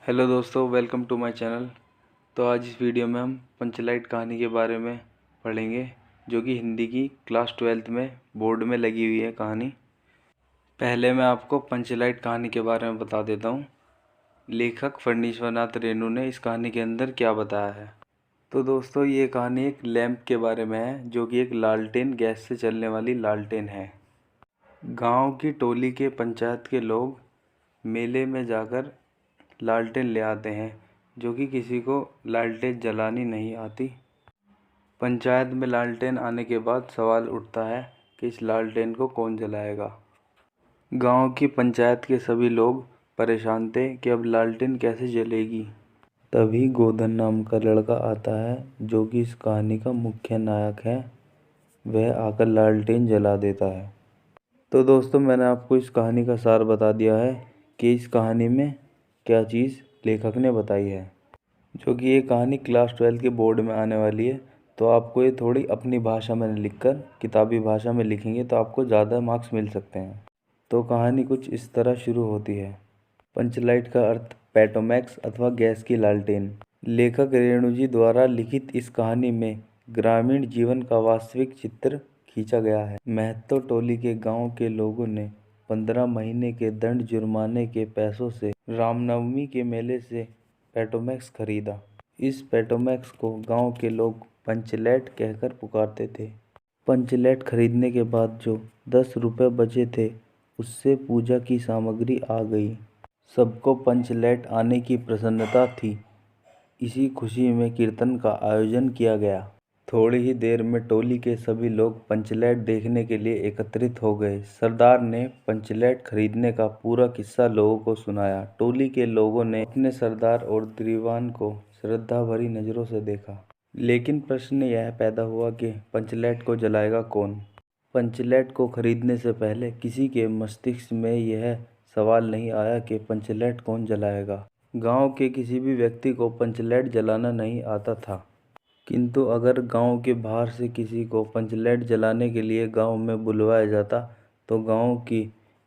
Hello दोस्तों, welcome to my channel. तो आज इस वीडियो में हम पंचलाइट कहानी के बारे में पढ़ेंगे, जो कि हिंदी की क्लास 12th में बोर्ड में लगी हुई है कहानी। पहले मैं आपको पंचलाइट कहानी के बारे में बता देता हूँ। लेखक फणीश्वरनाथ रेणु ने इस कहानी के अंदर क्या बताया है। तो दोस्तों, ये कहानी एक लैंप के बारे में है, जो कि एक लालटेन, गैस से चलने वाली लालटेन है। गाँव की टोली के पंचायत के लोग मेले में जाकर लालटेन ले आते हैं, जो कि किसी को लालटेन जलानी नहीं आती। पंचायत में लालटेन आने के बाद सवाल उठता है कि इस लालटेन को कौन जलाएगा। गांव की पंचायत के सभी लोग परेशान थे कि अब लालटेन कैसे जलेगी। तभी गोधन नाम का लड़का आता है, जो कि इस कहानी का मुख्य नायक है। वह आकर लालटेन जला देता है। तो दोस्तों, मैंने आपको इस कहानी का सार बता दिया है कि इस कहानी में क्या चीज़ लेखक ने बताई है, जो कि ये कहानी क्लास 12 के बोर्ड में आने वाली है। तो आपको ये थोड़ी अपनी भाषा में लिखकर, किताबी भाषा में लिखेंगे तो आपको ज़्यादा मार्क्स मिल सकते हैं। तो कहानी कुछ इस तरह शुरू होती है। पंचलाइट का अर्थ पेट्रोमैक्स अथवा गैस की लालटेन। लेखक रेणु जी द्वारा लिखित इस कहानी में ग्रामीण जीवन का वास्तविक चित्र खींचा गया है। महतो टोली के गांव के लोगों ने 15 महीने के दंड जुर्माने के पैसों से रामनवमी के मेले से पेट्रोमैक्स खरीदा। इस पेट्रोमैक्स को गांव के लोग पंचलैट कहकर पुकारते थे। पंचलैट खरीदने के बाद जो 10 रुपये बचे थे, उससे पूजा की सामग्री आ गई। सबको पंचलैट आने की प्रसन्नता थी। इसी खुशी में कीर्तन का आयोजन किया गया। थोड़ी ही देर में टोली के सभी लोग पंचलैट देखने के लिए एकत्रित हो गए। सरदार ने पंचलैट खरीदने का पूरा किस्सा लोगों को सुनाया। टोली के लोगों ने अपने सरदार और दीवान को श्रद्धा भरी नज़रों से देखा। लेकिन प्रश्न यह पैदा हुआ कि पंचलैट को जलाएगा कौन। पंचलैट को खरीदने से पहले किसी के मस्तिष्क में यह सवाल नहीं आया कि पंचलैट कौन जलाएगा। गांव के किसी भी व्यक्ति को पंचलैट जलाना नहीं आता था। किंतु अगर गांव के बाहर से किसी को पंचलैट जलाने के लिए गांव में बुलवाया जाता, तो गांव की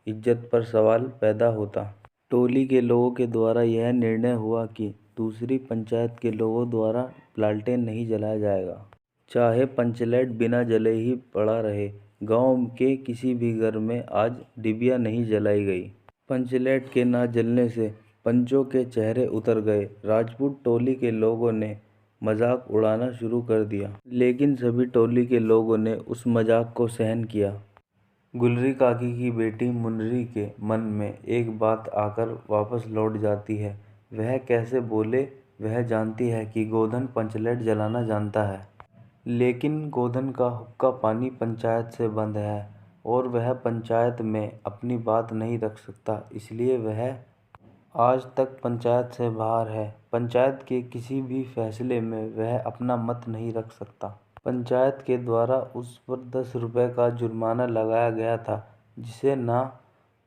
इज्जत पर सवाल पैदा होता। टोली के लोगों के द्वारा यह निर्णय हुआ कि दूसरी पंचायत के लोगों द्वारा लालटेन नहीं जलाया जाएगा, चाहे पंचलैट बिना जले ही पड़ा रहे। गांव के किसी भी घर में आज डिबिया नहीं जलाई गई। पंचलैट के ना जलने से पंचों के चेहरे उतर गए। राजपूत टोली के लोगों ने मजाक उड़ाना शुरू कर दिया, लेकिन सभी टोली के लोगों ने उस मजाक को सहन किया। गुलरी काकी की बेटी मुनरी के मन में एक बात आकर वापस लौट जाती है। वह कैसे बोले, वह जानती है कि गोधन पंचलैट जलाना जानता है, लेकिन गोधन का हुक्का पानी पंचायत से बंद है और वह पंचायत में अपनी बात नहीं रख सकता, इसलिए वह आज तक पंचायत से बाहर है। पंचायत के किसी भी फैसले में वह अपना मत नहीं रख सकता। पंचायत के द्वारा उस पर 10 रुपये का जुर्माना लगाया गया था, जिसे ना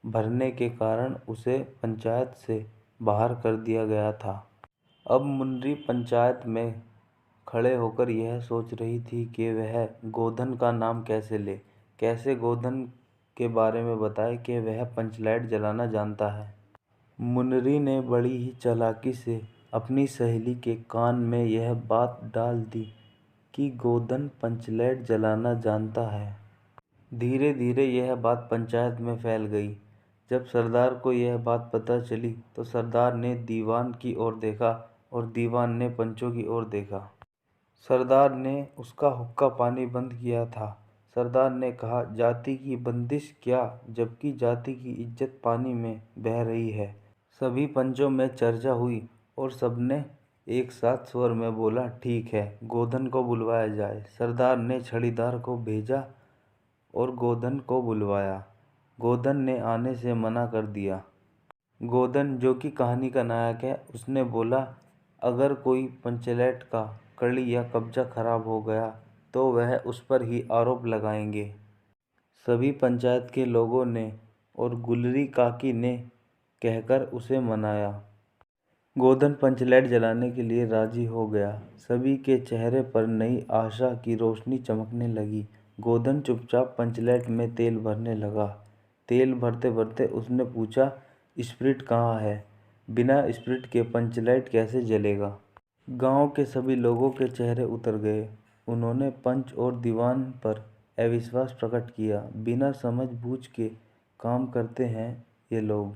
भरने के कारण उसे पंचायत से बाहर कर दिया गया था। अब मुन्नी पंचायत में खड़े होकर यह सोच रही थी कि वह गोधन का नाम कैसे ले, कैसे गोधन के बारे में बताए कि वह पंचलैट जलाना जानता है। मुन्नी ने बड़ी ही चालाकी से अपनी सहेली के कान में यह बात डाल दी कि गोधन पंचलैट जलाना जानता है। धीरे धीरे यह बात पंचायत में फैल गई। जब सरदार को यह बात पता चली, तो सरदार ने दीवान की ओर देखा और दीवान ने पंचों की ओर देखा। सरदार ने उसका हुक्का पानी बंद किया था। सरदार ने कहा, जाति की बंदिश क्या, जबकि जाति की इज्जत पानी में बह रही है। सभी पंचों में चर्चा हुई और सबने एक साथ स्वर में बोला, ठीक है, गोधन को बुलवाया जाए। सरदार ने छड़ीदार को भेजा और गोधन को बुलवाया। गोधन ने आने से मना कर दिया। गोधन, जो कि कहानी का नायक है, उसने बोला, अगर कोई पंचलैट का कड़ी या कब्जा खराब हो गया तो वह उस पर ही आरोप लगाएंगे। सभी पंचायत के लोगों ने और गुलरी काकी ने कहकर उसे मनाया। गोधन पंचलैट जलाने के लिए राजी हो गया। सभी के चेहरे पर नई आशा की रोशनी चमकने लगी। गोधन चुपचाप पंचलैट में तेल भरने लगा। तेल भरते भरते उसने पूछा, स्पिरिट कहाँ है। बिना स्पिरिट के पंचलाइट कैसे जलेगा। गांव के सभी लोगों के चेहरे उतर गए। उन्होंने पंच और दीवान पर अविश्वास प्रकट किया। बिना समझ बूझ के काम करते हैं ये लोग।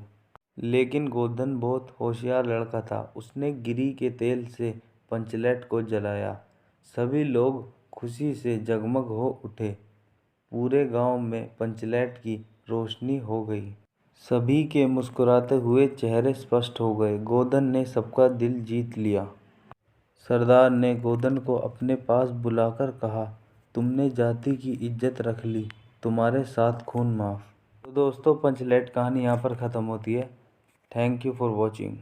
लेकिन गोवर्धन बहुत होशियार लड़का था। उसने गिरी के तेल से पंचलाइट को जलाया। सभी लोग खुशी से जगमग हो उठे। पूरे गांव में पंचलाइट की रोशनी हो गई। सभी के मुस्कुराते हुए चेहरे स्पष्ट हो गए। गोवर्धन ने सबका दिल जीत लिया। सरदार ने गोवर्धन को अपने पास बुलाकर कहा, तुमने जाति की इज्जत रख ली, तुम्हारे साथ खून माफ। तो दोस्तों पंचलाइट कहानी यहाँ पर ख़त्म होती है। Thank you for watching.